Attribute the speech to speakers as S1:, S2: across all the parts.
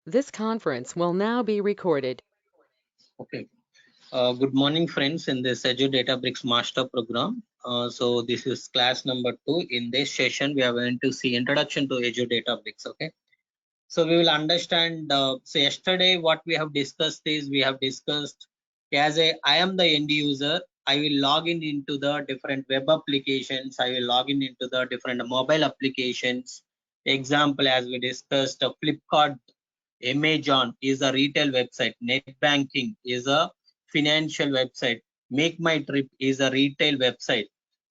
S1: This conference will now be recorded.
S2: Okay. Good morning, friends, in this Azure Databricks Master Program. So this is class number 2. In this session, we are going to see Introduction to Azure Databricks. Okay. So we will understand. So yesterday, what we have discussed is we have discussed I am the end user. I will log in into the different web applications. I will log in into the different mobile applications. Example, as we discussed, Flipkart, Amazon is a retail website. Net banking is a financial website. Make My Trip is a retail website.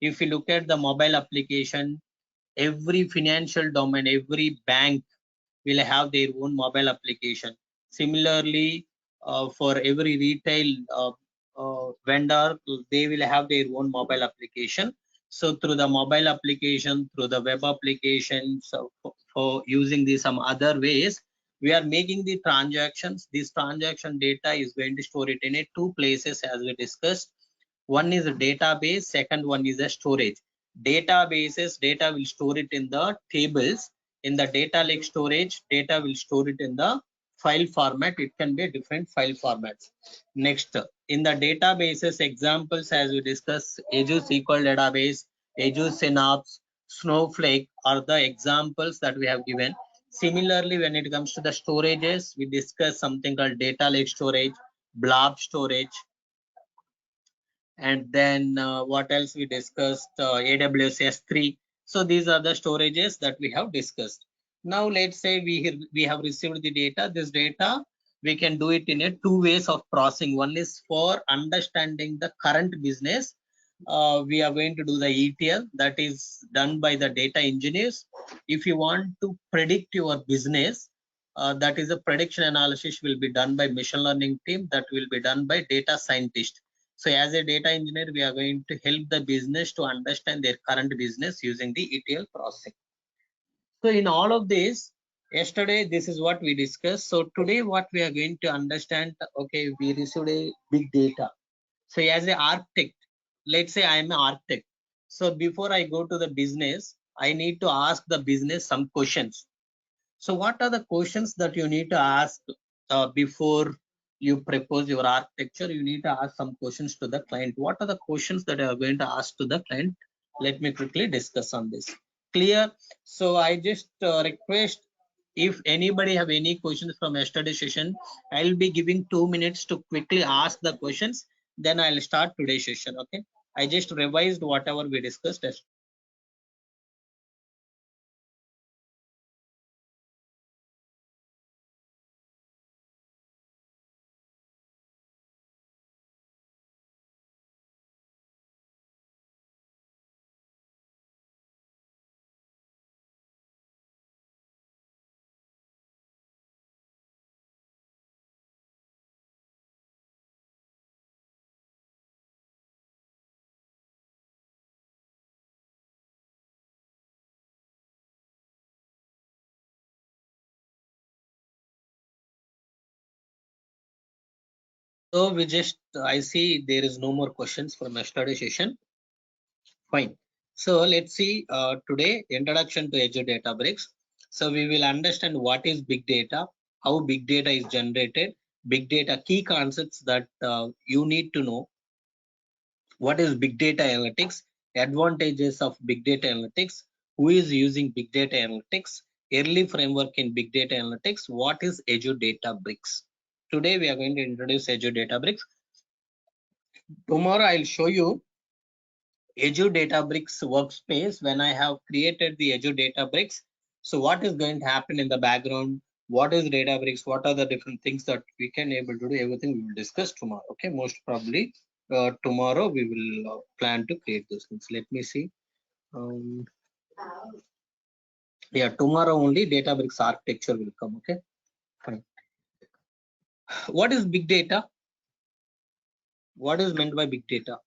S2: If you look at the mobile application, every financial domain, every bank will have their own mobile application. Similarly, for every retail vendor, they will have their own mobile application. So through the mobile application, through the web applications, for using these some other ways, we are making the transactions. This transaction data is going to store it in two places as we discussed. One is a database, second one is a storage. Databases, data will store it in the tables. In the data lake storage, data will store it in the file format. It can be different file formats. Next, in the databases examples, as we discussed, Azure SQL database, Azure Synapse, Snowflake are the examples that we have given. Similarly, when it comes to the storages, we discuss something called data lake storage, blob storage, and then what else we discussed, AWS S3. So these are the storages that we have discussed. Now let's say we have received the data. This data we can do it in a two ways of processing. One is for understanding the current business. We are going to do the ETL, that is done by the data engineers. If you want to predict your business, that is a prediction analysis will be done by machine learning team, that will be done by data scientist. So as a data engineer, we are going to help the business to understand their current business using the ETL processing. So in all of this, yesterday, this is what we discussed. So today, what we are going to understand, okay, we received a big data. So as an architect, let's say I am an architect. So before I go to the business, I need to ask the business some questions. So what are the questions that you need to ask before you propose your architecture? You need to ask some questions to the client. What are the questions that you are going to ask to the client? Let me quickly discuss on this. Clear? So I just request, if anybody have any questions from yesterday's session, I'll be giving 2 minutes to quickly ask the questions. Then I'll start today's session. Okay. I just revised whatever we discussed. So we just, I see there is no more questions from yesterday's session. Fine. So let's see today, introduction to Azure Databricks. So we will understand what is big data, how big data is generated, big data key concepts that you need to know. What is big data analytics, advantages of big data analytics, who is using big data analytics, early framework in big data analytics, what is Azure Databricks. Today we are going to introduce Azure Databricks. Tomorrow I'll show you Azure Databricks workspace. When I have created the Azure Databricks, so what is going to happen in the background, what is Databricks, what are the different things that we can able to do, everything we will discuss tomorrow. Okay, most probably tomorrow we will plan to create those things. Let me see. Yeah, tomorrow only Databricks architecture will come. Okay, fine. What is big data? What is meant by big data?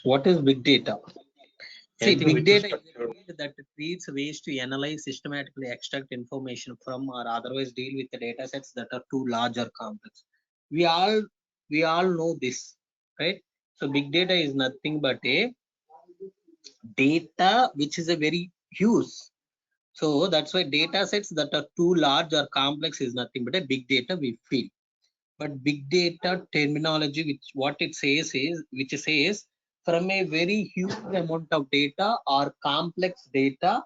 S2: What is big data? See, big data is a field that creates ways to analyze, systematically extract information from or otherwise deal with the data sets that are too large or complex. We all We all know this, right? So big data is nothing but a data which is a very huge. So that's why data sets that are too large or complex is nothing but a big data we feel. But big data terminology, what it says is, which says from a very huge amount of data or complex data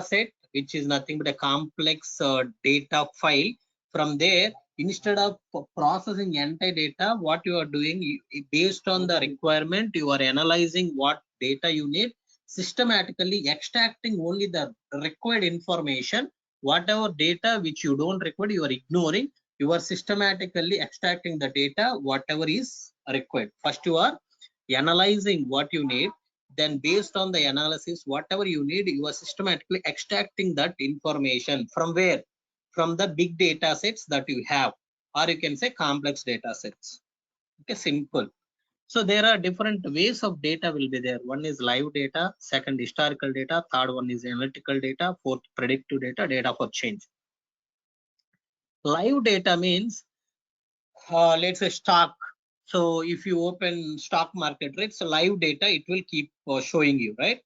S2: set, which is nothing but a complex data file. From there, instead of processing entire data, what you are doing, based on the requirement, you are analyzing what data you need, systematically extracting only the required information. Whatever data which you don't require, you are ignoring. You are systematically extracting the data, whatever is required. First, you are analyzing what you need, then based on the analysis, whatever you need, you are systematically extracting that information from where? From the big data sets that you have, or you can say complex data sets. Okay, simple. So there are different ways of data will be there. One is live data, second historical data, third one is analytical data, fourth predictive data, data for change. Live data means, let's say stock. So if you open stock market, right? So live data, it will keep showing you, right?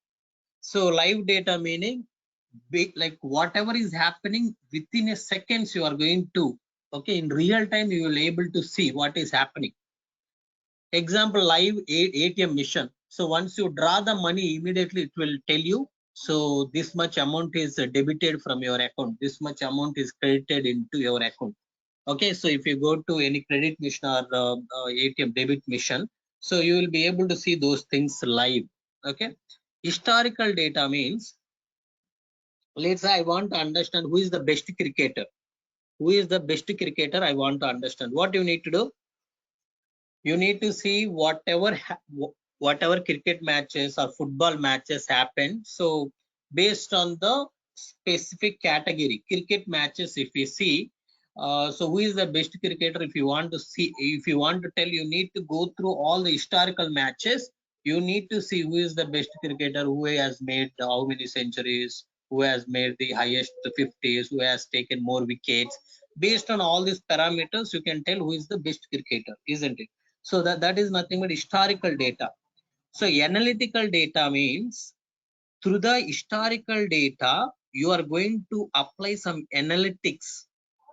S2: So live data meaning like whatever is happening within a seconds, you are going to, okay, in real time, you will able to see what is happening. Example, live ATM mission. So once you draw the money, immediately it will tell you, so this much amount is debited from your account, this much amount is credited into your account. Okay, so if you go to any credit mission or ATM debit mission, so you will be able to see those things live. Okay, historical data means, let's say I want to understand who is the best cricketer. Who is the best cricketer? I want to understand. What you need to do? You need to see whatever cricket matches or football matches happen. So based on the specific category, cricket matches, if you see, so who is the best cricketer? If you want to see, if you want to tell, you need to go through all the historical matches. You need to see who is the best cricketer, who has made how many centuries, who has made the highest 50s, who has taken more wickets. Based on all these parameters, you can tell who is the best cricketer, isn't it? So that is nothing but historical data. So analytical data means, through the historical data, you are going to apply some analytics.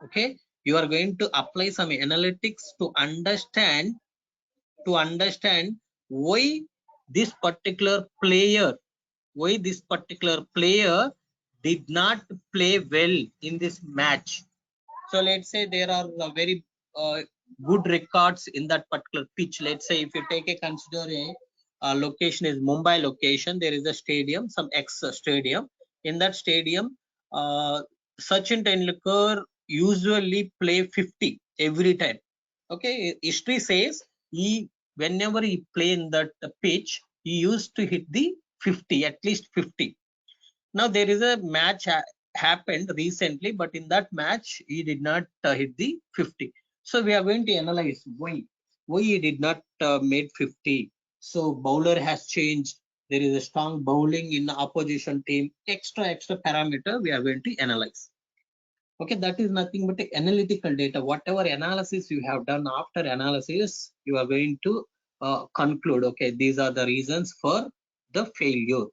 S2: Okay, you are going to apply some analytics to understand why this particular player did not play well in this match. So let's say there are very good records in that particular pitch. Let's say if you take a consider a location is Mumbai location, there is a stadium, some X stadium. In that stadium, Sachin Tendulkar usually play 50 every time. Okay, history says he, whenever he play in that pitch, he used to hit the 50, at least 50. Now there is a match happened recently, but in that match he did not hit the 50. So we are going to analyze why he did not made 50. So bowler has changed. There is a strong bowling in the opposition team. Extra parameter we are going to analyze. Okay, that is nothing but analytical data. Whatever analysis you have done, after analysis, you are going to conclude. Okay, these are the reasons for the failure.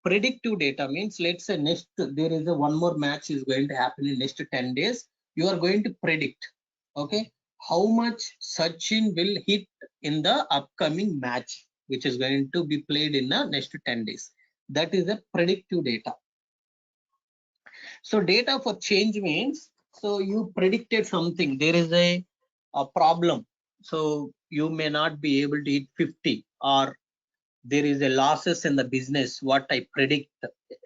S2: Predictive data means, let's say next there is a one more match is going to happen in next 10 days. You are going to predict, okay, how much Sachin will hit in the upcoming match, which is going to be played in the next 10 days. That is a predictive data. So data for change means, so you predicted something, there is a problem, so you may not be able to hit 50, or there is a losses in the business. What I predict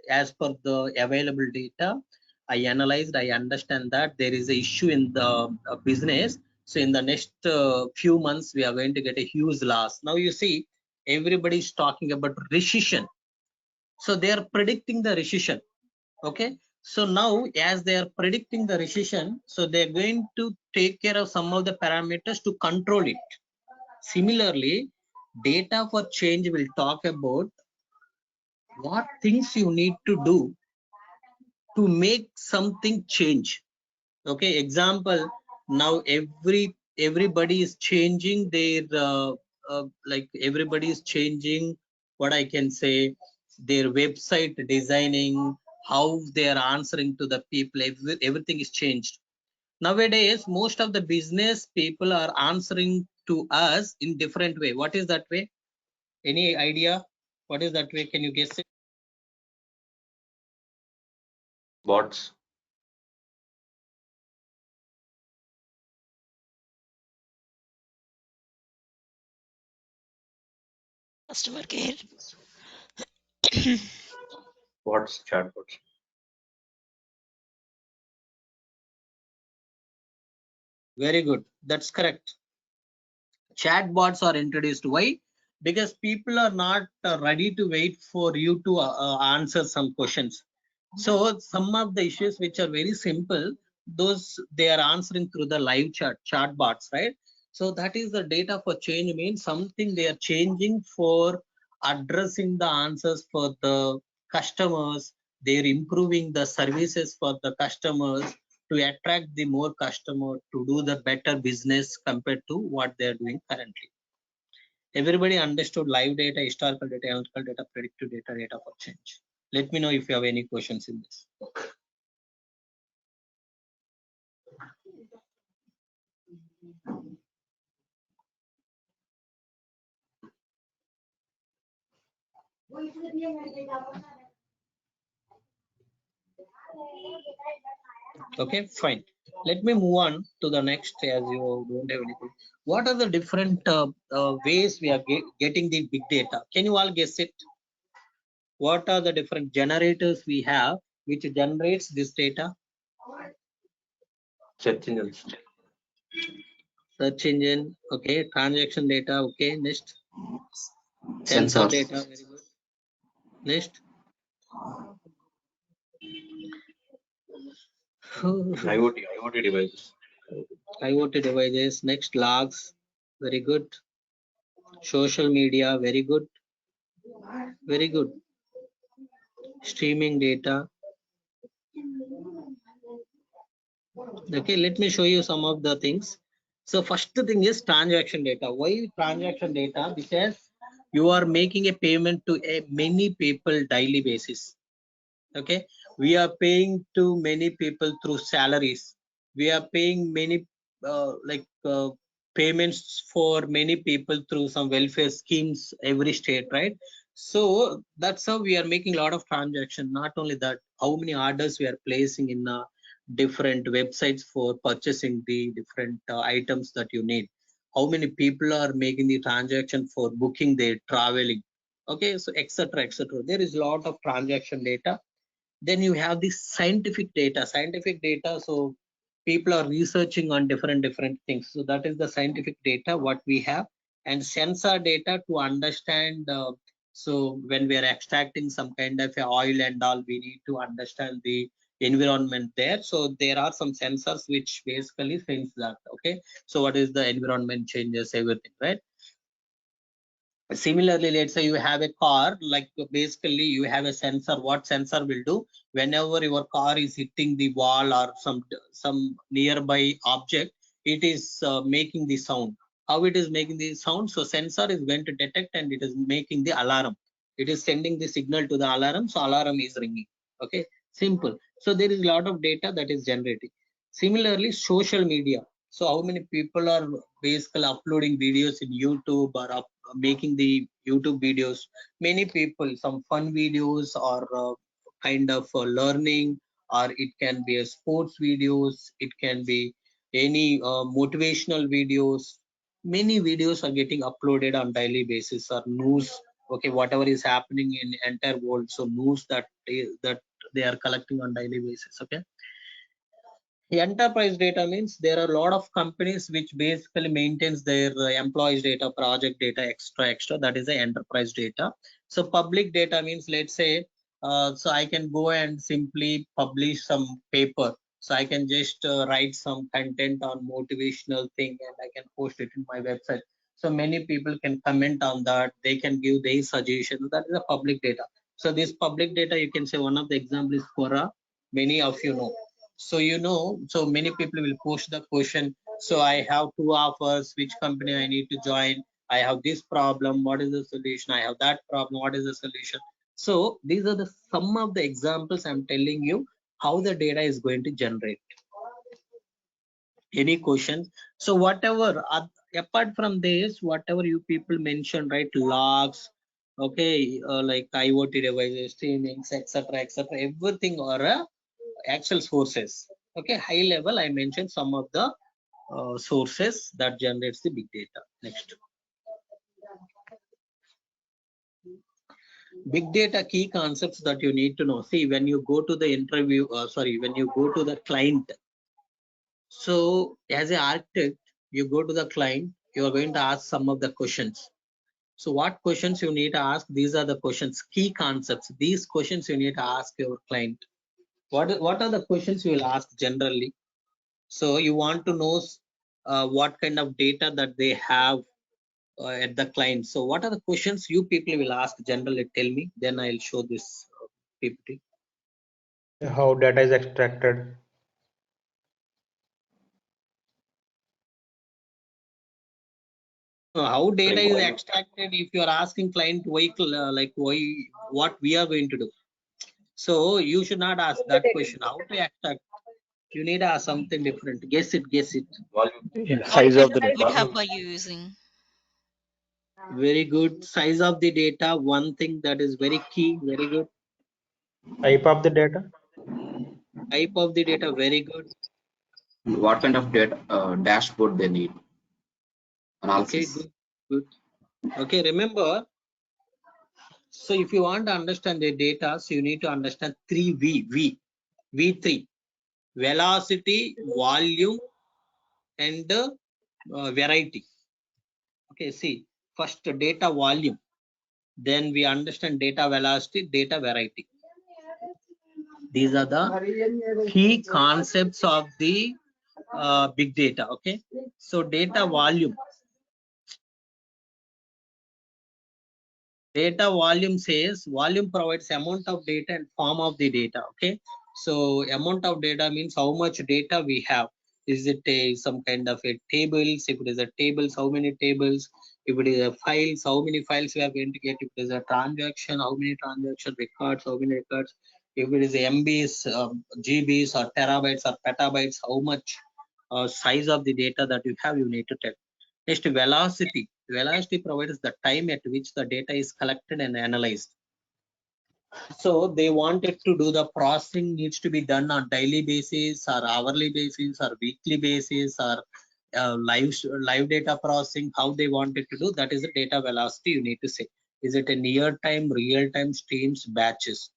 S2: as per the available data, I analyzed, I understand that there is a issue in the business. So in the next few months, we are going to get a huge loss. Now you see, everybody is talking about recession. So they are predicting the recession. Okay. So now as they are predicting the recession, so they're going to take care of some of the parameters to control it. Similarly, data for change will talk about what things you need to do to make something change. Okay, example, now everybody is changing their like everybody is changing what I can say, their website designing, how they are answering to the people. Everything is changed nowadays. Most of the business people are answering to us in different way. What is that way? Any idea what is that way? Can you guess it?
S3: Bots.
S4: Customer care.
S3: Bots, chatbots.
S2: Very good, that's correct. Chatbots are introduced. Why? Because people are not ready to wait for you to answer some questions. So some of the issues which are very simple, those they are answering through the live chat bots, right? So that is the data for change means something they are changing for addressing the answers for the customers. They're improving the services for the customers to attract the more customer to do the better business compared to what they are doing currently. Everybody understood live data, historical data, analytical data, predictive data, data for change. Let me know if you have any questions in this. Okay, fine. Let me move on to the next as you don't have anything. What are the different ways we are getting the big data? Can you all guess it? What are the different generators we have which generates this data?
S3: Search engines.
S2: Search engine, okay. Transaction data, okay. Next. Sensor
S3: Sensors.
S2: data, very good. Next.
S3: IoT devices.
S2: IoT devices. Next, logs, very good. Social media, very good. Very good. Streaming data. Okay, let me show you some of the things. So first thing is transaction data. Why transaction data? Because you are making a payment to many people daily basis. Okay, we are paying to many people through salaries. We are paying many payments for many people through some welfare schemes every state, right? So that's how we are making a lot of transaction. Not only that, how many orders we are placing in different websites for purchasing the different items that you need, how many people are making the transaction for booking their traveling, okay, so etc etc. There is a lot of transaction data. Then you have the scientific data. So people are researching on different things, so that is the scientific data what we have. And sensor data to understand so when we are extracting some kind of oil and all, we need to understand the environment there. So there are some sensors which basically sense that, okay, so what is the environment changes, everything, right? Similarly, let's say you have a car, like basically you have a sensor. What sensor will do? Whenever your car is hitting the wall or some nearby object, it is making the sound. How it is making the sound? So sensor is going to detect and it is making the alarm. It is sending the signal to the alarm, so alarm is ringing. Okay, simple. So there is a lot of data that is generating. Similarly, social media. So how many people are basically uploading videos in YouTube or making the YouTube videos? Many people, some fun videos or kind of learning, or it can be a sports videos, it can be any motivational videos. Many videos are getting uploaded on daily basis, or news, okay, whatever is happening in entire world, so news that they are collecting on daily basis, okay. Enterprise data means there are a lot of companies which basically maintains their employees data, project data, extra. That is the enterprise data. So public data means, let's say, so I can go and simply publish some paper. So I can just write some content on motivational thing and I can post it in my website. So many people can comment on that. They can give their suggestions. That is the public data. So this public data, you can say one of the example is Quora. Many of you know. So so many people will post the question, So I have two offers, which company I need to join? I have this problem, what is the solution? I have that problem, what is the solution? So these are the some of the examples I'm telling you how the data is going to generate. Any questions? So whatever, apart from this, whatever you people mentioned, right? Logs, okay, like IoT devices, streamings, etc., etc., everything are actual sources. Okay, high level, I mentioned some of the sources that generates the big data. Next, big data key concepts that you need to know. See, when you go to the interview, when you go to the client, so as an architect, you go to the client, you are going to ask some of the questions. So what questions you need to ask? These are the questions, key concepts. These questions you need to ask your client. What are the questions you will ask generally? So you want to know what kind of data that they have at the client. So what are the questions you people will ask generally? Tell me, then I'll show this PPT.
S5: How data is extracted.
S2: How data is
S3: Why-
S2: extracted? If you are asking client vehicle, like why, what we are going to do. So you should not ask that question. How to extract? You need to ask something different. Guess it. Guess it.
S3: Volume.
S4: What
S5: Size
S4: kind
S5: of the
S4: of
S5: data.
S4: GitHub are you using?
S2: Very good. Size of the data. One thing that is very key. Very good.
S5: Type of the data.
S2: Type of the data. Very good.
S6: What kind of data dashboard they need
S2: Okay.
S6: analysis.
S2: Good. Good. Okay. Remember. So if you want to understand the data, so you need to understand three V3: velocity, volume, and variety. Okay. See, first data volume. Then we understand data velocity, data variety. These are the key concepts of the big data. Okay, so data volume. Data volume says volume provides amount of data and form of the data. Okay, so amount of data means how much data we have. Is it a some kind of a tables? If it is a tables, how many tables? If it is a files, how many files we are going to get? If it is a transaction, how many transaction records? How many records? If it is MBs, GBs, or terabytes or petabytes, how much size of the data that you have? You need to tell. Next, velocity. Velocity provides the time at which the data is collected and analyzed. So they wanted to do the processing needs to be done on daily basis or hourly basis or weekly basis or live data processing. How they wanted to do that is the data velocity. You need to say, is it a near time, real time, streams, batches?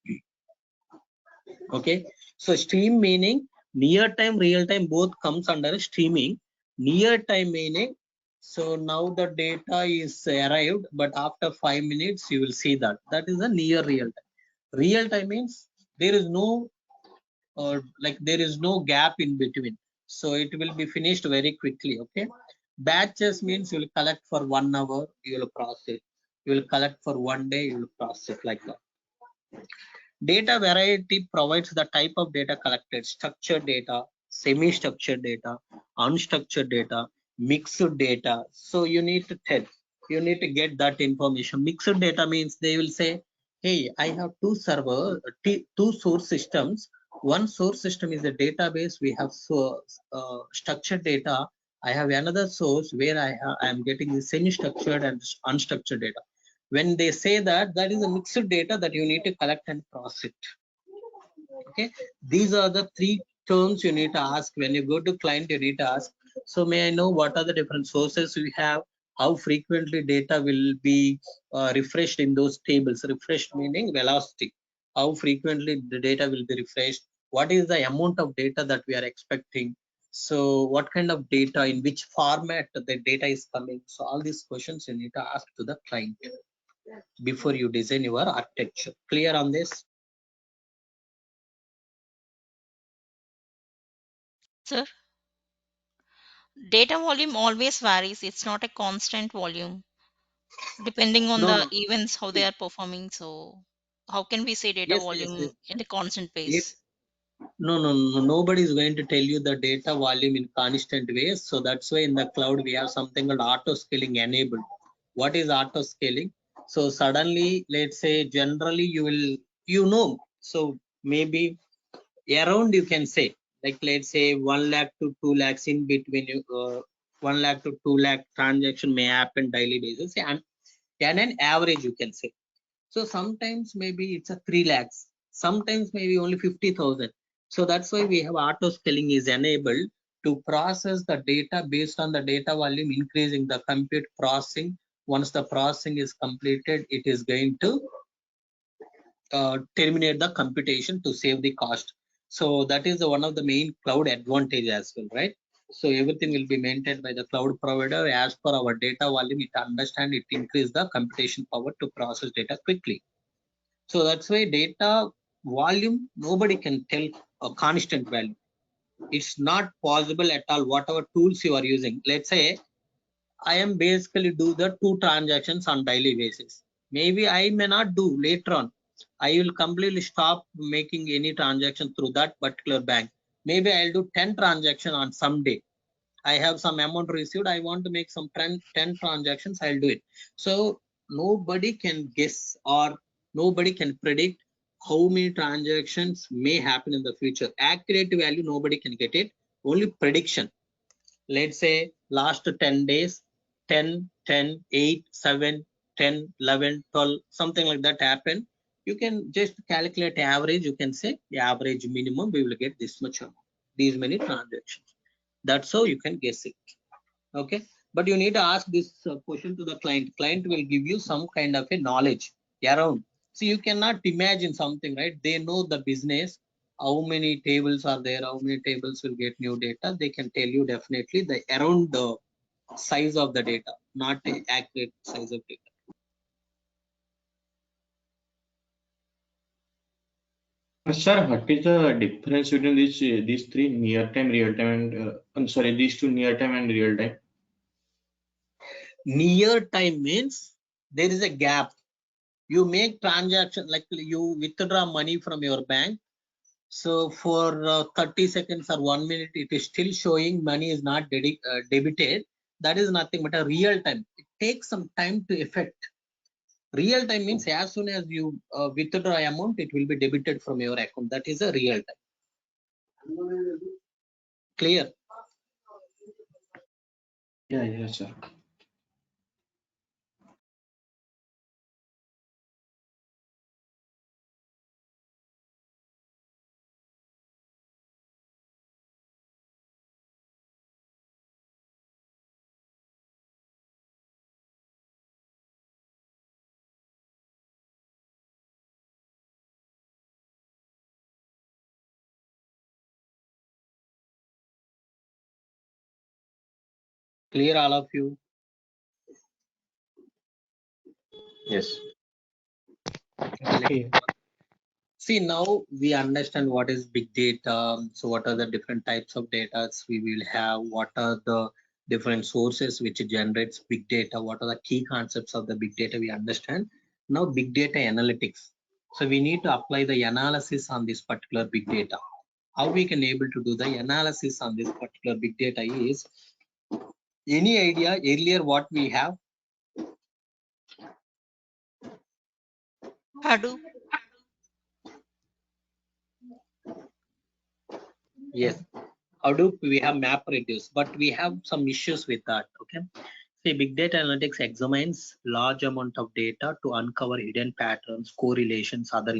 S2: Okay, so stream meaning near time, real time, both comes under streaming. Near time meaning, so now the data is arrived, but after 5 minutes you will see that is a near real time. Real time means there is no like there is no gap in between, so it will be finished very quickly. Okay, batches means you will collect for 1 hour, you will process it. You will collect for 1 day, you will process it, like that. Data variety provides the type of data collected: structured data, semi-structured data, unstructured data, mixed data. So you need to tell, you need to get that information. Mixed data means they will say, hey, I have two server, two source systems. One source system is a database. We have structured data. I have another source where I am getting the semi-structured and unstructured data. When they say that, that is a mixed data that you need to collect and process it. Okay, these are the three terms you need to ask when you go to client. You need to ask, so may I know what are the different sources we have, how frequently data will be refreshed in those tables? Refreshed meaning velocity, how frequently the data will be refreshed, what is the amount of data that we are expecting, so what kind of data, in which format the data is coming. So all these questions you need to ask to the client before you design your architecture. Clear on this?
S4: Sir, data volume always varies. It's not a constant volume, depending on
S2: No,
S4: the
S2: no.
S4: events, how they
S2: See,
S4: are performing. So how can we say data
S2: yes, yes, yes.
S4: volume in a constant
S2: If
S4: pace?
S2: Nobody is going to tell you the data volume in constant ways. So that's why in the cloud we have something called auto scaling enabled. What is auto scaling? So suddenly, let's say generally you know, so maybe around you can say, like let's say 1 lakh to 2 lakhs in between, 1 lakh to 2 lakh transaction may happen daily basis, and an average you can say. So sometimes maybe it's a 3 lakhs, sometimes maybe only 50,000. So that's why we have auto scaling is enabled to process the data based on the data volume, increasing the compute processing. Once the processing is completed, it is going to terminate the computation to save the cost. So that is one of the main cloud advantage as well, right? So everything will be maintained by the cloud provider as per our data volume. It understand, it increase the computation power to process data quickly. So that's why data volume, nobody can tell a constant value. It's not possible at all. Whatever tools you are using, let's say I am basically do the 2 transactions on daily basis. Maybe I may not do later on. I will completely stop making any transaction through that particular bank. Maybe I'll do 10 transactions on some day. I have some amount received. I want to make some 10 transactions. I'll do it. So nobody can guess or nobody can predict how many transactions may happen in the future. Accurate value, nobody can get it. Only prediction. Let's say last 10 days, 10, 10, 8, 7, 10, 11, 12, something like that happen. You can just calculate average. You can say the average minimum, we will get this much amount, these many transactions. That's how you can guess it. Okay, but you need to ask this question to the client will give you some kind of a knowledge around. So you cannot imagine something, right? They know the business, how many tables are there, how many tables will get new data. They can tell you definitely the around the size of the data, not the accurate size of data.
S3: Sir, what is the difference between these three near time, real time, and I'm sorry, these two near time and real time?
S2: Near time means there is a gap. You make transaction, like you withdraw money from your bank. So for 30 seconds or 1 minute, it is still showing money is not debited. That is nothing but a real time. It takes some time to effect. Real time means as soon as you withdraw amount, it will be debited from your account. That is a real time. Clear?
S3: Yeah, yes, sir.
S2: Clear, all of you?
S3: Yes.
S5: Okay.
S2: See, now we understand what is big data. So what are the different types of data we will have? What are the different sources which generates big data? What are the key concepts of the big data we understand? Now big data analytics. So we need to apply the analysis on this particular big data. How we can able to do the analysis on this particular big data is, any idea earlier what we have?
S4: Hadoop.
S2: Yes. Hadoop, we have MapReduce, but we have some issues with that. Okay. See, big data analytics examines large amount of data to uncover hidden patterns, correlations, other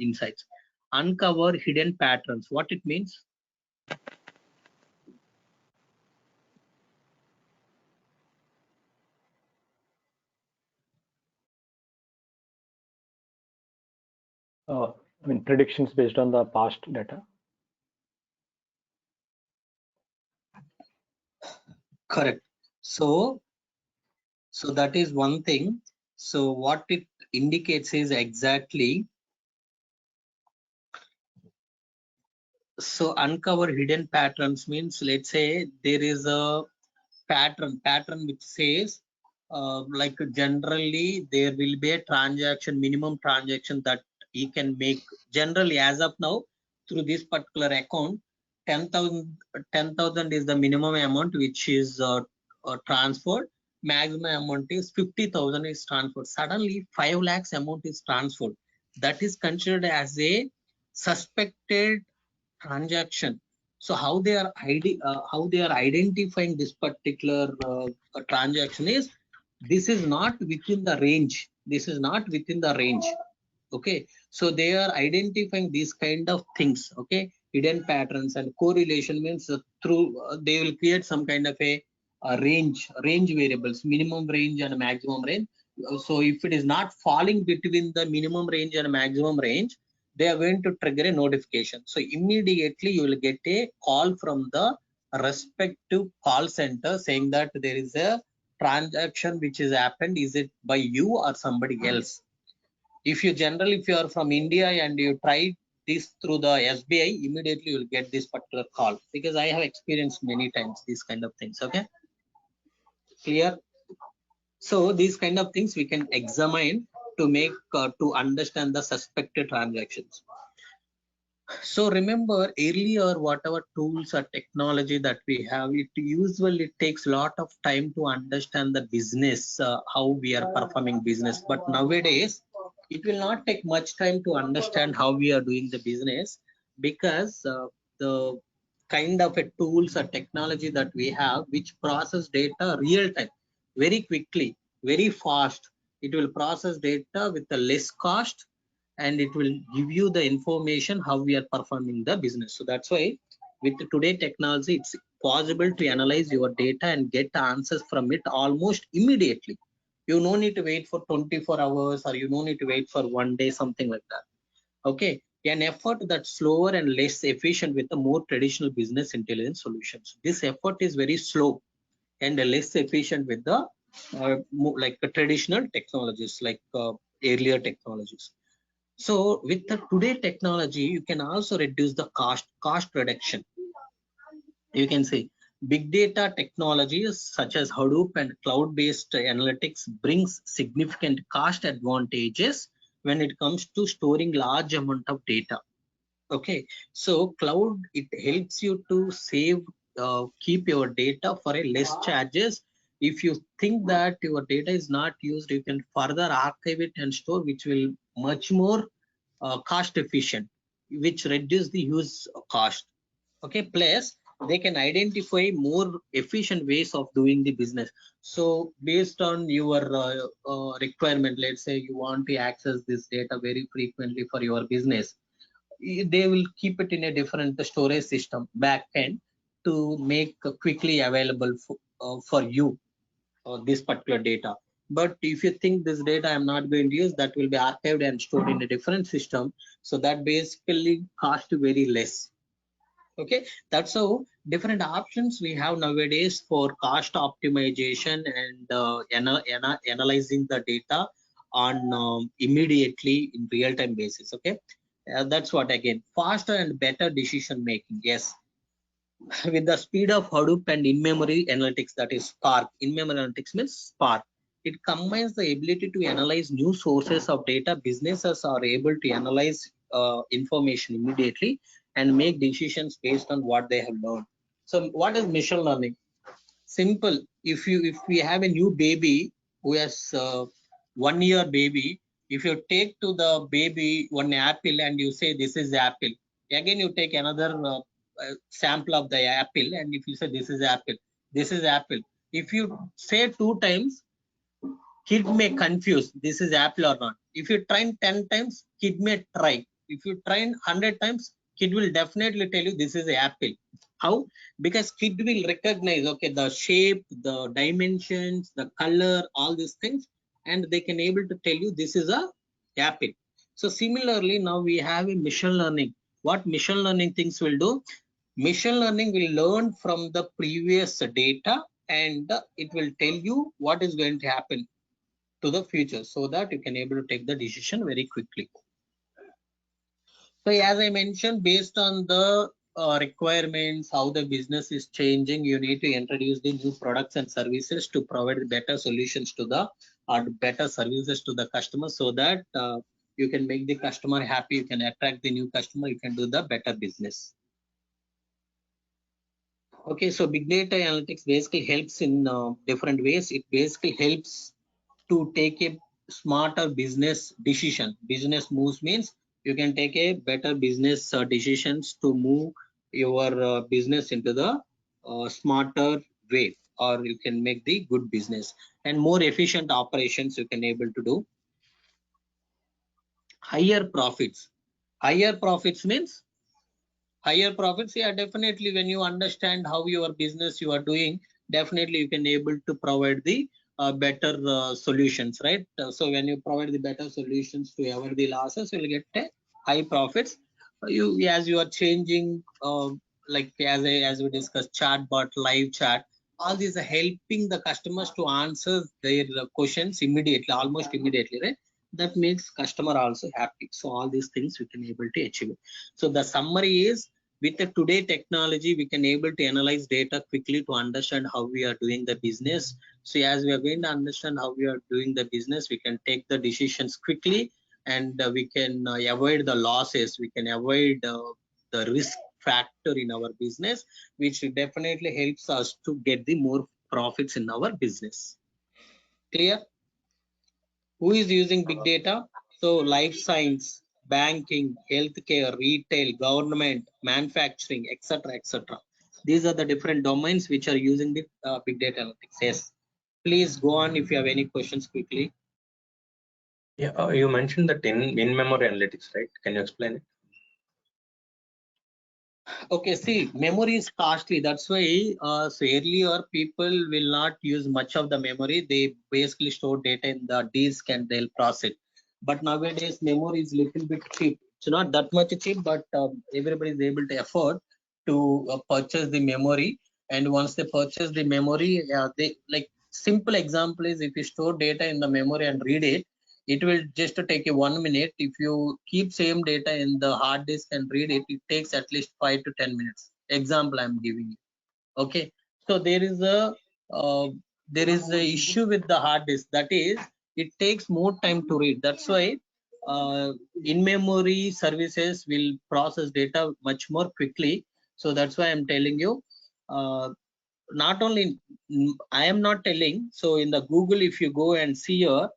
S2: insights. Uncover hidden patterns. What it means?
S7: I mean, predictions based on the past data.
S2: Correct. So that is one thing. So what it indicates is exactly. So uncover hidden patterns means, let's say there is a pattern which says like generally there will be a transaction, minimum transaction that he can make generally as of now through this particular account, 10,000 is the minimum amount which is transferred. Maximum amount is 50,000 is transferred. Suddenly 5 lakhs amount is transferred. That is considered as a suspected transaction. So how they are identifying this particular transaction is, this is not within the range. This is not within the range. Okay, so they are identifying these kind of things. Okay, hidden patterns and correlation means through they will create some kind of a range variables, minimum range and maximum range. So if it is not falling between the minimum range and maximum range, they are going to trigger a notification. So immediately you will get a call from the respective call center saying that there is a transaction which has happened. Is it by you or somebody else? If you are from India and you try this through the SBI, immediately you will get this particular call, because I have experienced many times these kind of things. Okay, clear? So these kind of things we can examine to make to understand the suspected transactions. So remember earlier, whatever tools or technology that we have, it usually takes a lot of time to understand the business, how we are performing business. But nowadays, it will not take much time to understand how we are doing the business, because the kind of a tools or technology that we have, which process data real time, very quickly, very fast. It will process data with a less cost, and it will give you the information how we are performing the business. So that's why with today technology, it's possible to analyze your data and get answers from it almost immediately. You no need to wait for 24 hours, or you no need to wait for 1 day, something like that. Okay, an effort that's slower and less efficient with the more traditional business intelligence solutions. This effort is very slow and less efficient with the like traditional technologies, like earlier technologies. So with the today technology, you can also reduce the cost reduction. You can say big data technologies such as Hadoop and cloud-based analytics brings significant cost advantages when it comes to storing large amount of data. Okay, so cloud, it helps you to save, keep your data for a less charges. If you think that your data is not used, you can further archive it and store, which will much more cost efficient, which reduce the use cost. Okay, plus they can identify more efficient ways of doing the business. So based on your requirement, let's say you want to access this data very frequently for your business, they will keep it in a different storage system back end to make quickly available for you this particular data. But if you think this data I'm not going to use, that will be archived and stored in a different system. So that basically cost very less. Okay, that's how different options we have nowadays for cost optimization and analyzing the data on immediately in real-time basis. Okay, that's what, again, faster and better decision making. Yes, with the speed of Hadoop and in-memory analytics, that is Spark. In-memory analytics means Spark. It combines the ability to analyze new sources of data. Businesses are able to analyze information immediately and make decisions based on what they have learned. So what is machine learning? Simple. If we have a new baby who has 1 year baby, if you take to the baby one apple and you say this is apple, again you take another sample of the apple, and if you say this is apple, this is apple, if you say 2 times, kid may confuse this is apple or not. If you try 10 times, kid may try. If you try 100 times, kid will definitely tell you this is an apple. How? Because kid will recognize, okay, the shape, the dimensions, the color, all these things, and they can able to tell you this is a apple. So similarly, now we have a machine learning. What machine learning things will do? Machine learning will learn from the previous data, and it will tell you what is going to happen to the future, so that you can able to take the decision very quickly. So as I mentioned, based on the requirements, how the business is changing, you need to introduce the new products and services to provide better solutions to the, or better services to the customer, so that you can make the customer happy, you can attract the new customer, you can do the better business. Okay, so big data analytics basically helps in different ways. It basically helps to take a smarter business decision. Business moves means you can take a better business decisions to move your business into the smarter way, or you can make the good business and more efficient operations you can able to do. Higher profits. Higher profits means higher profits. Yeah, definitely when you understand how your business you are doing, definitely you can able to provide the better solutions, right? So when you provide the better solutions to avoid the losses, you will get a high profits. You as you are changing like as we discussed, chatbot, live chat, all these are helping the customers to answer their questions immediately, almost immediately, right? That makes customer also happy. So all these things we can able to achieve. So the summary is, with the today technology, we can able to analyze data quickly to understand how we are doing the business. So as we are going to understand how we are doing the business, we can take the decisions quickly, and we can avoid the losses. We can avoid the risk factor in our business, which definitely helps us to get the more profits in our business. Clear? Who is using big data? So life science, banking, healthcare, retail, government, manufacturing, etc., etc. These are the different domains which are using the big data analytics. Yes, please go on if you have any questions quickly.
S5: Yeah, you mentioned that in-memory analytics, right? Can you explain it?
S2: Okay, see, memory is costly. That's why so earlier people will not use much of the memory. They basically store data in the disk and they'll process it. But nowadays memory is little bit cheap. It's not that much cheap, but everybody is able to afford to purchase the memory. And once they purchase the memory, they like simple example is, if you store data in the memory and read it, it will just take you 1 minute. If you keep same data in the hard disk and read it, it takes at least 5 to 10 minutes. Example I'm giving you. Okay, so there is a issue with the hard disk, that is it takes more time to read. That's why in-memory services will process data much more quickly. So that's why I'm telling you, not only I am not telling. So in the Google, if you go and see here,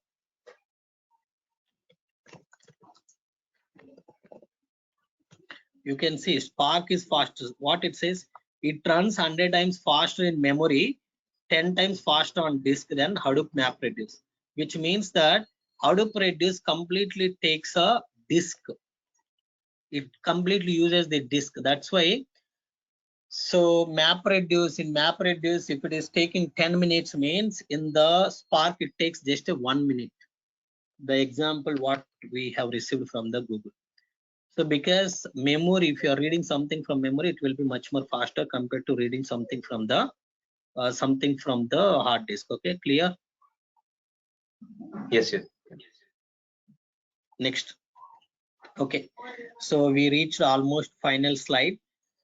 S2: you can see Spark is faster. What it says, it runs 100 times faster in memory, 10 times faster on disk than Hadoop MapReduce, which means that Hadoop Reduce completely takes a disk. It completely uses the disk. That's why. So MapReduce, in MapReduce, if it is taking 10 minutes, means in the Spark it takes just 1 minute. The example what we have received from the Google. So because memory, if you are reading something from memory, it will be much more faster compared to reading something from the hard disk. Okay, clear?
S5: Yes, yes.
S2: Next. Okay, so we reached almost final slide.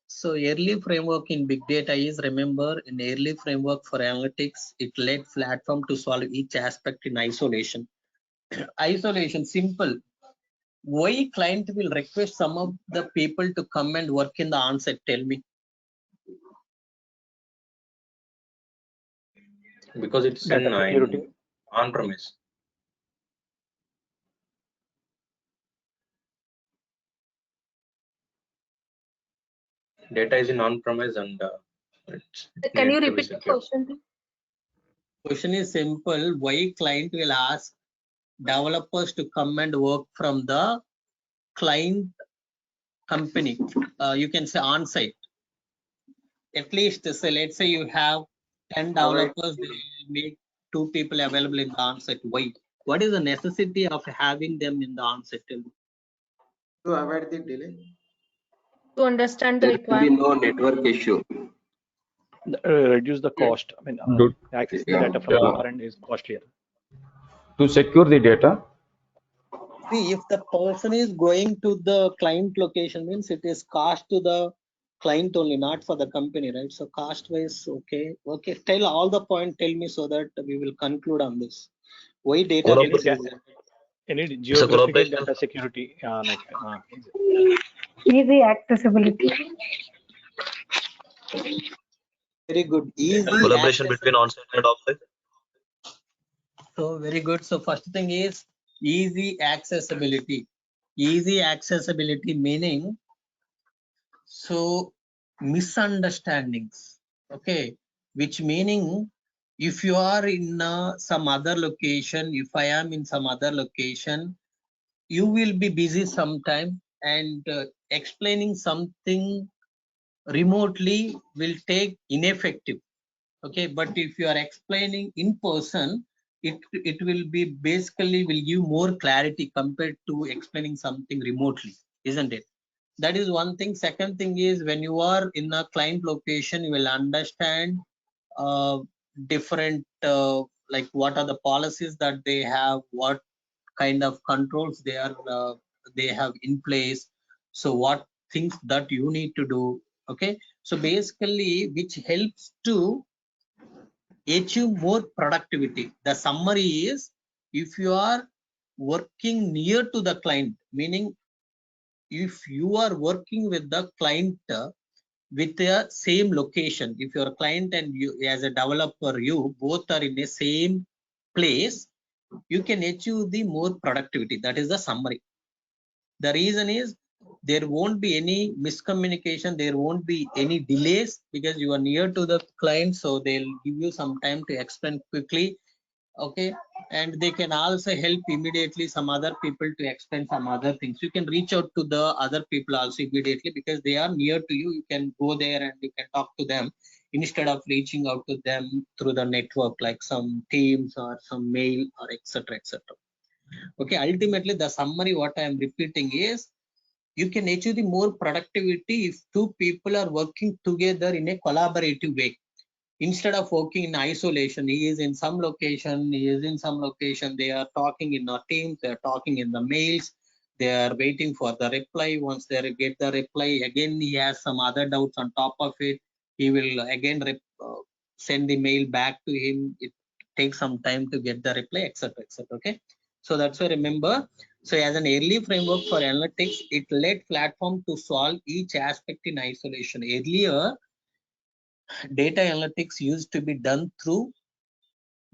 S2: So early framework in big data is, remember, in early framework for analytics, it led platform to solve each aspect in isolation. Isolation, simple. Why client will request some of the people to come and work in the on-site? Tell me.
S5: Because it's
S7: Data security.
S5: on-premise. Data is in on-premise and
S8: Can you repeat the question, please?
S2: Question is simple. Why client will ask developers to come and work from the client company? You can say on-site. At least, so let's say you have 10 developers, they will make 2 people available in the on-site. Why? What is the necessity of having them in the on-site?
S9: To avoid the delay.
S8: To understand the
S6: There will be
S8: requirement.
S6: no network issue.
S7: Reduce the cost. I mean, access the data from our end is costlier.
S10: To secure the data.
S2: See, if the person is going to the client location, means it is cost to the client only, not for the company, right? So cost wise, okay. Tell all the point. Tell me so that we will conclude on this. Why Databricks is
S7: Any geographical data security,
S8: Easy accessibility.
S2: Very good. Easy
S5: Collaboration
S2: access.
S5: between on-site and off-site.
S2: So very good. So first thing is easy accessibility. Easy accessibility meaning so misunderstandings. Okay, which meaning if you are in some other location, if I am in some other location, you will be busy sometime, and explaining something remotely will take ineffective. Okay, but if you are explaining in person, it will be basically will give more clarity compared to explaining something remotely, isn't it? That is one thing. Second thing is when you are in a client location, you will understand different like what are the policies that they have, what kind of controls they have in place, so what things that you need to do. Okay, so basically which helps to achieve more productivity. The summary is if you are working near to the client, meaning if you are working with the client with the same location, if your client and you as a developer, you both are in the same place, you can achieve the more productivity. That is the summary. The reason is there won't be any miscommunication, there won't be any delays because you are near to the client, so they'll give you some time to explain quickly. Okay, and they can also help immediately some other people to explain some other things. You can reach out to the other people also immediately because they are near to you. You can go there and you can talk to them instead of reaching out to them through the network like some Teams or some mail or etc. etc. Okay, ultimately the summary what I am repeating is you can achieve the more productivity if two people are working together in a collaborative way. Instead of working in isolation, he is in some location, he is in some location, they are talking in our teams, they are talking in the mails, they are waiting for the reply. Once they get the reply, again he has some other doubts on top of it, he will again send the mail back to him. It takes some time to get the reply, etc. etc. Okay, so that's why remember, so as an early framework for analytics, it led platform to solve each aspect in isolation. Earlier data analytics used to be done through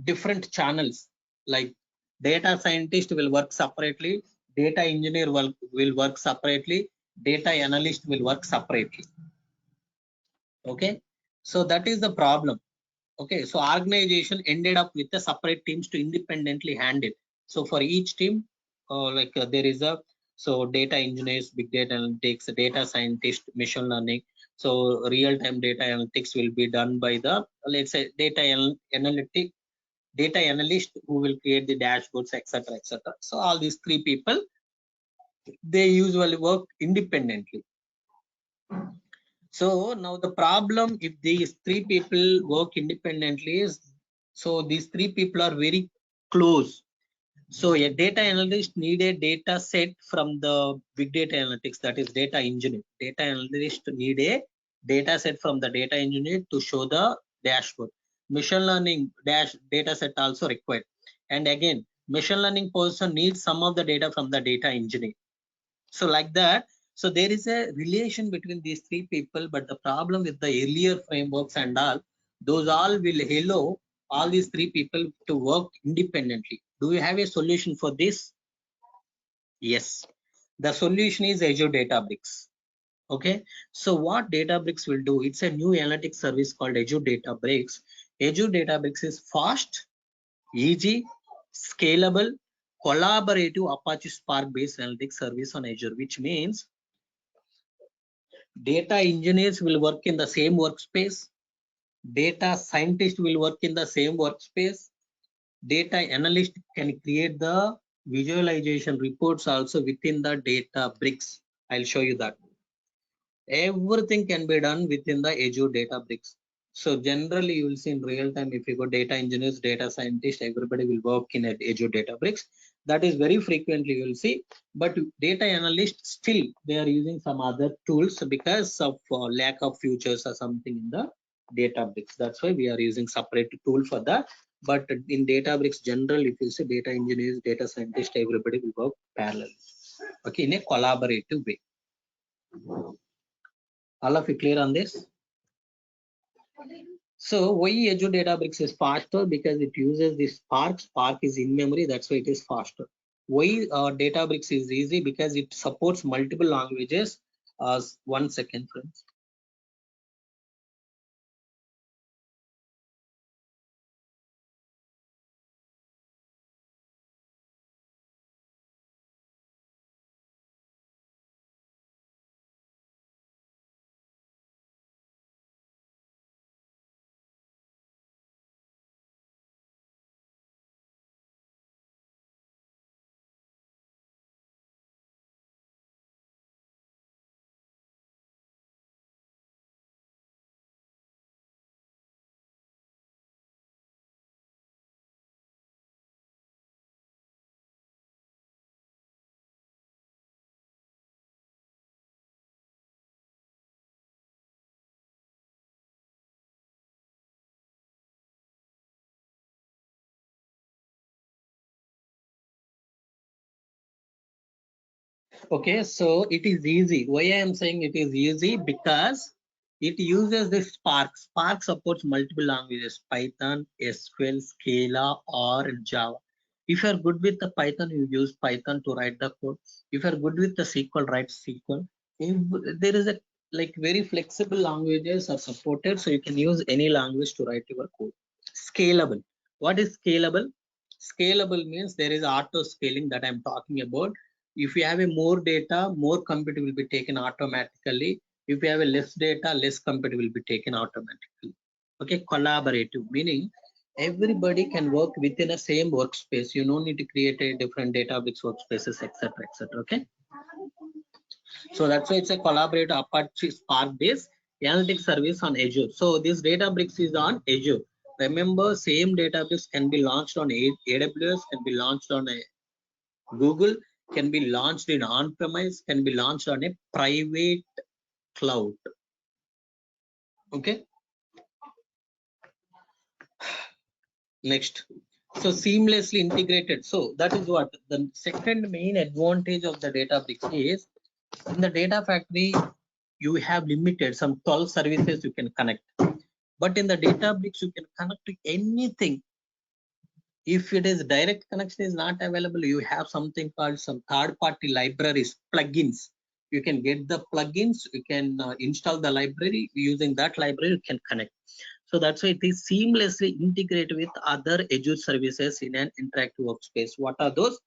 S2: different channels, like data scientist will work separately, data engineer will work separately, data analyst will work separately. Okay, so that is the problem. Okay, so organization ended up with the separate teams to independently handle. So for each team there is a data engineers, big data analytics, data scientist, machine learning. So real-time data analytics will be done by the let's say data analyst who will create the dashboards, etc. etc. So all these three people, they usually work independently. So now the problem if these three people work independently is, so these three people are very close. So a data analyst need a data set from the big data analytics, that is data engineer. Data analyst need a data set from the data engineer to show the dashboard. Machine learning data set also required. And again, machine learning person needs some of the data from the data engineer. So like that, so there is a relation between these three people, but the problem with the earlier frameworks and all, those all will allow all these three people to work independently. Do you have a solution for this? Yes, the solution is Azure Databricks. Okay, so what Databricks will do, it's a new analytics service called Azure Databricks. Azure Databricks is fast, easy, scalable, collaborative Apache Spark based analytics service on Azure, which means data engineers will work in the same workspace, data scientists will work in the same workspace, data analyst can create the visualization reports also within the Databricks. I'll show you that. Everything can be done within the Azure Databricks. So generally you will see in real time, if you go data engineers, data scientists, everybody will work in Azure Databricks. That is very frequently you will see, but data analysts still they are using some other tools because of lack of features or something in the Databricks. That's why we are using separate tool for the But in Databricks general, if you say data engineers, data scientists, everybody will work parallel. Okay, in a collaborative way. All of you clear on this? So why Azure Databricks is faster? Because it uses this Spark. Spark is in memory, that's why it is faster. Why Databricks is easy? Because it supports multiple languages. 1 second, friends. Okay, so it is easy. Why I am saying it is easy? Because it uses the Spark. Spark supports multiple languages: Python, SQL, Scala, or Java. If you are good with the Python, you use Python to write the code. If you are good with the SQL, write SQL. If there is a like very flexible languages are supported, so you can use any language to write your code. Scalable. What is scalable? Scalable means there is auto scaling that I'm talking about. If you have a more data, more compute will be taken automatically. If you have a less data, less compute will be taken automatically. Okay, collaborative, meaning everybody can work within a same workspace. You don't need to create a different Databricks workspaces, etc., etc. Okay, so that's why it's a collaborative Apache Spark based analytics service on Azure. So this Databricks is on Azure. Remember, same Databricks can be launched on AWS, can be launched on a Google, can be launched in on-premise, can be launched on a private cloud. Okay. Next. So seamlessly integrated. So that is what the second main advantage of the Databricks is. In the data factory, you have limited some 12 services you can connect. But in the Databricks, you can connect to anything. If it is direct connection is not available, you have something called some third-party libraries, plugins. You can get the plugins, you can install the library. Using that library, you can connect. So that's why it is seamlessly integrated with other Azure services in an interactive workspace. What are those?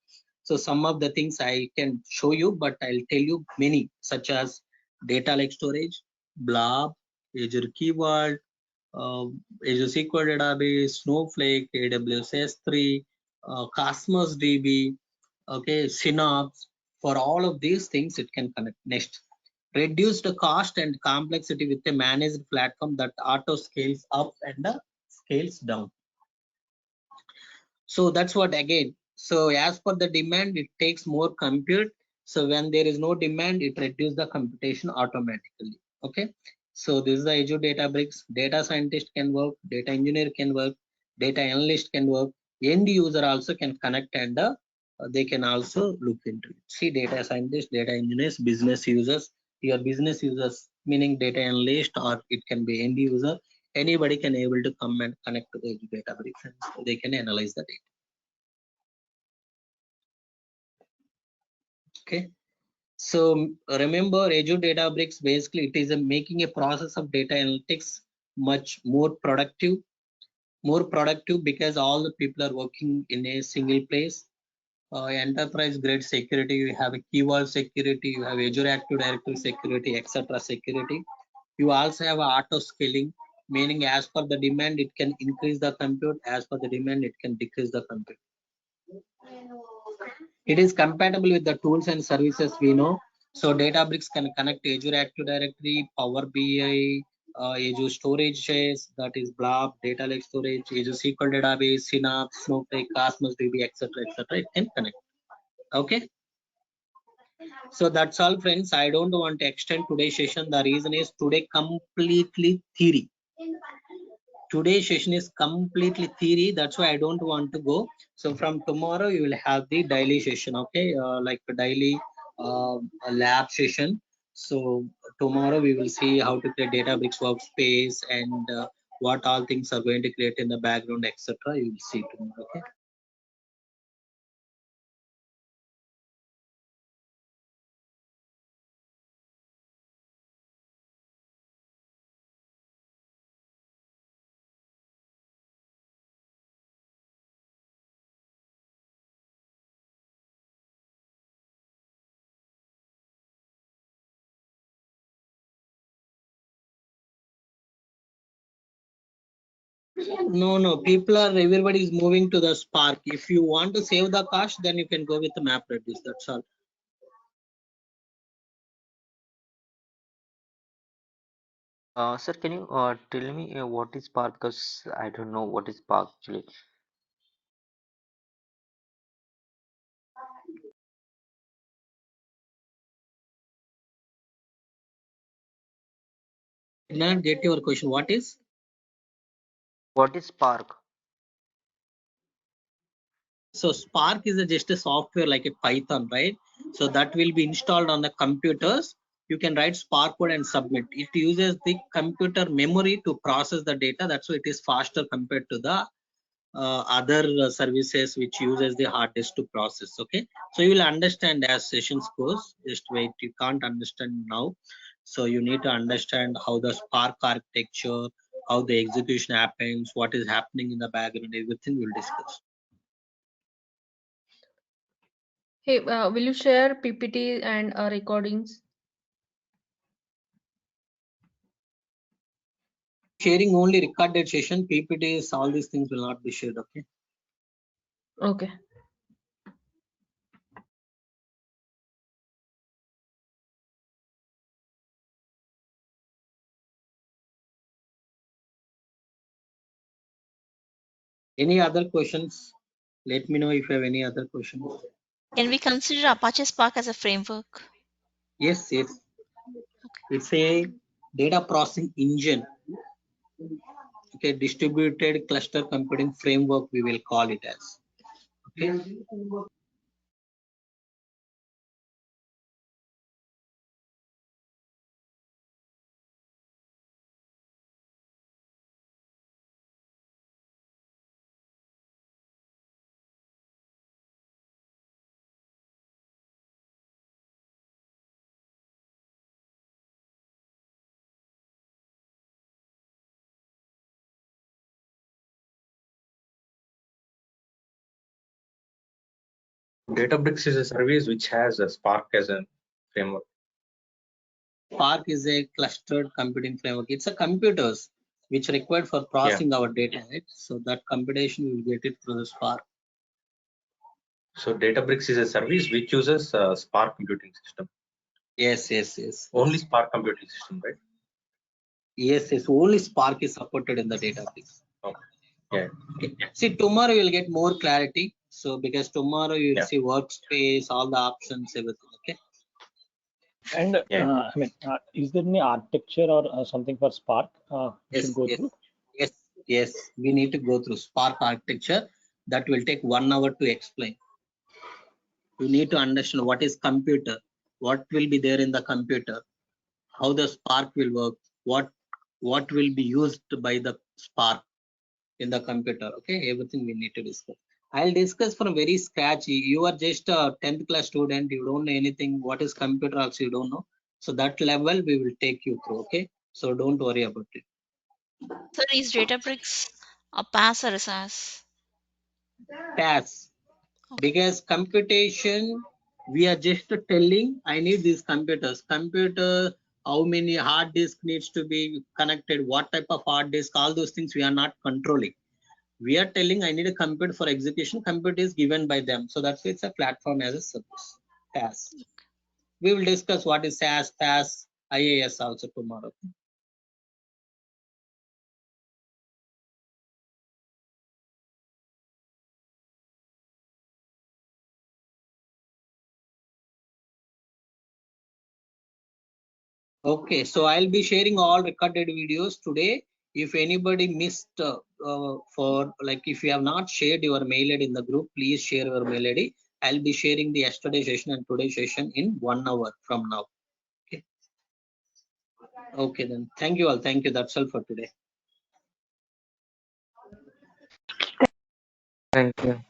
S2: So some of the things I can show you, but I'll tell you many, such as data lake storage, Blob, Azure Key Vault, Azure SQL Database, Snowflake, AWS S3, Cosmos DB, okay, Synapse. For all of these things, it can connect. Next, reduce the cost and complexity with a managed platform that auto scales up and scales down. So that's what again. So as per the demand, it takes more compute. So when there is no demand, it reduces the computation automatically. Okay. So this is the Azure Databricks. Data scientist can work, data engineer can work, data analyst can work, end user also can connect, and they can also look into it. See, data scientists, data engineers, business users. Your business users meaning data analyst, or it can be end user. Anybody can able to come and connect to the Azure Databricks, and they can analyze the data. Okay, so remember, Azure Databricks basically it is making a process of data analytics much more productive because all the people are working in a single place. Enterprise grade security, you have a key vault security, you have Azure Active Directory security, etc. security. You also have auto scaling, meaning as per the demand it can increase the compute, as per the demand it can decrease the compute. It is compatible with the tools and services we know. So Databricks can connect Azure Active Directory, Power BI, Azure Storage Shares, that is Blob, Data Lake Storage, Azure SQL Database, Synapse, Snowflake, Cosmos DB, etc. It can connect. Okay. So that's all, friends. I don't want to extend today's session. The reason is today completely theory. today's session is completely theory. That's why I don't want to go. So from tomorrow you will have the daily session, okay? Like a daily a lab session. So tomorrow we will see how to create Databricks workspace and what all things are going to create in the background, etc. You will see tomorrow, okay? No, people are, everybody is moving to the Spark. If you want to save the cache, then you can go with the MapReduce. That's all.
S11: Sir, can you tell me what is Spark? Because I don't know what is Spark actually.
S2: Did not get your question. What is?
S11: What is Spark?
S2: So Spark is just a software like a Python, right? So that will be installed on the computers. You can write Spark code and submit. It uses the computer memory to process the data. That's why it is faster compared to the other services which uses the hard disk to process. Okay, so you will understand as sessions goes. Just wait, you can't understand now. So you need to understand how the Spark architecture, how the execution happens, what is happening in the background, everything we'll discuss.
S8: Hey, will you share PPT and recordings?
S2: Sharing only recorded session, PPTs, all these things will not be shared. Okay.
S8: Okay.
S2: Any other questions? Let me know if you have any other questions.
S4: Can we consider Apache Spark as a framework?
S2: Yes. It's a data processing engine. Okay, distributed cluster computing framework we will call it as. Okay.
S5: Databricks is a service which has a Spark as a framework.
S2: Spark is a clustered computing framework. It's a computers which are required for processing our data, right? So that computation we will get it through the Spark.
S5: So Databricks is a service which uses Spark computing system.
S2: Yes.
S5: Only Spark computing system, right?
S2: Yes. Only Spark is supported in the database.
S5: Okay. Yeah.
S2: Okay. See, tomorrow you'll get more clarity. So because tomorrow you'll see workspace, all the options, everything. Okay.
S7: And I mean, is there any architecture or something for Spark we should go through?
S2: Yes. We need to go through Spark architecture. That will take 1 hour to explain. You need to understand what is computer, what will be there in the computer, how the Spark will work, what will be used by the Spark in the computer. Okay, everything we need to discuss. I'll discuss from very scratch. You are just a 10th class student, you don't know anything. What is computer also you don't know. So that level we will take you through. Okay, so don't worry about it.
S4: Sir, is Databricks a PaaS or a SaaS?
S2: PaaS. Because computation, we are just telling I need these computers. Computer, how many hard disk needs to be connected, what type of hard disk, all those things we are not controlling. We are telling I need a computer for execution. Computer is given by them. So that's why it's a platform as a service. PaaS. We will discuss what is SaaS, PaaS, IaaS also tomorrow. Okay, so I'll be sharing all recorded videos today. If anybody missed for like, if you have not shared your mail ID in the group, please share your mail ID. I'll be sharing the yesterday session and today's session in 1 hour from now. Okay. Okay then. Thank you all. Thank you. That's all for today.
S11: Thank you.